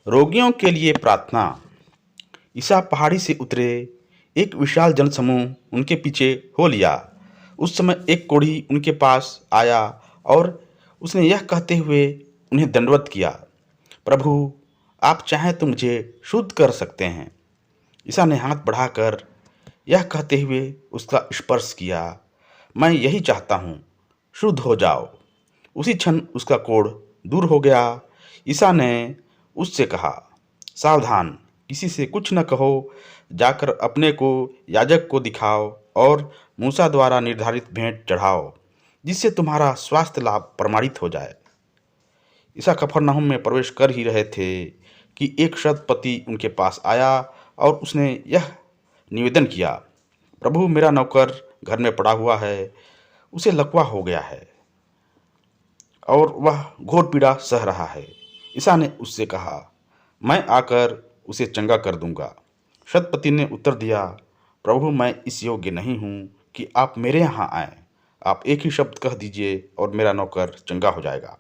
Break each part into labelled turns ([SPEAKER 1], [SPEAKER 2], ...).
[SPEAKER 1] रोगियों के लिए प्रार्थना। ईसा पहाड़ी से उतरे। एक विशाल जनसमूह उनके पीछे हो लिया। उस समय एक कोढ़ी उनके पास आया और उसने यह कहते हुए उन्हें दंडवत किया, प्रभु, आप चाहें तो मुझे शुद्ध कर सकते हैं। ईसा ने हाथ बढ़ाकर यह कहते हुए उसका स्पर्श किया, मैं यही चाहता हूँ, शुद्ध हो जाओ। उसी क्षण उसका कोढ़ दूर हो गया। ईसा ने उससे कहा, सावधान, किसी से कुछ न कहो, जाकर अपने को याजक को दिखाओ और मूसा द्वारा निर्धारित भेंट चढ़ाओ, जिससे तुम्हारा स्वास्थ्य लाभ प्रमाणित हो जाए। ईसा कफरनहूम में प्रवेश कर ही रहे थे कि एक शतपति उनके पास आया और उसने यह निवेदन किया, प्रभु, मेरा नौकर घर में पड़ा हुआ है, उसे लकवा हो गया है और वह घोर पीड़ा सह रहा है। ईसा ने उससे कहा, मैं आकर उसे चंगा कर दूंगा। शतपति ने उत्तर दिया, प्रभु, मैं इस योग्य नहीं हूँ कि आप मेरे यहाँ आएं। आप एक ही शब्द कह दीजिए और मेरा नौकर चंगा हो जाएगा।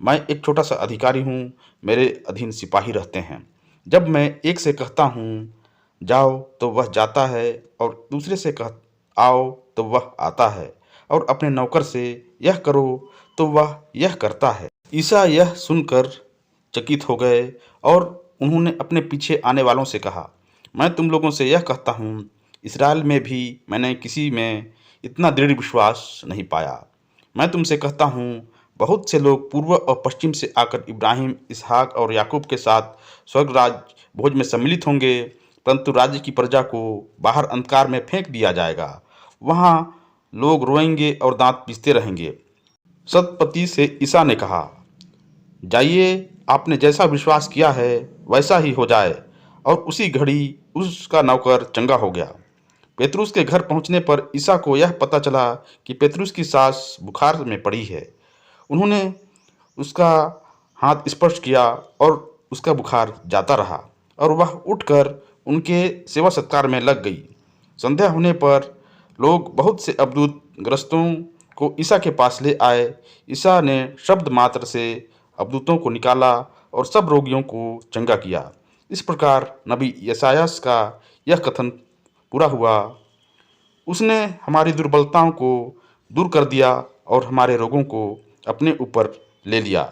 [SPEAKER 1] मैं एक छोटा सा अधिकारी हूँ, मेरे अधीन सिपाही रहते हैं। जब मैं एक से कहता हूँ जाओ तो वह जाता है, और दूसरे से कह आओ तो वह आता है, और अपने नौकर से यह करो तो वह यह करता है। ईसा यह सुनकर चकित हो गए और उन्होंने अपने पीछे आने वालों से कहा, मैं तुम लोगों से यह कहता हूँ, इसराइल में भी मैंने किसी में इतना दृढ़ विश्वास नहीं पाया। मैं तुमसे कहता हूँ, बहुत से लोग पूर्व और पश्चिम से आकर इब्राहिम, इसहाक और याकूब के साथ स्वर्ग राज्य भोज में सम्मिलित होंगे, परंतु राज्य की प्रजा को बाहर अंधकार में फेंक दिया जाएगा। वहाँ लोग रोएंगे और दांत पीसते रहेंगे। शतपति से ईसा ने कहा, जाइए, आपने जैसा विश्वास किया है वैसा ही हो जाए। और उसी घड़ी उसका नौकर चंगा हो गया। पेतरुस के घर पहुंचने पर ईसा को यह पता चला कि पेतरुस की सास बुखार में पड़ी है। उन्होंने उसका हाथ स्पर्श किया और उसका बुखार जाता रहा और वह उठकर उनके सेवा सत्कार में लग गई। संध्या होने पर लोग बहुत से अवधूत ग्रस्तों को ईसा के पास ले आए। ईसा ने शब्द मात्र से अवधूतों को निकाला और सब रोगियों को चंगा किया। इस प्रकार नबी यशायाह का यह कथन पूरा हुआ, उसने हमारी दुर्बलताओं को दूर कर दिया और हमारे रोगों को अपने ऊपर ले लिया।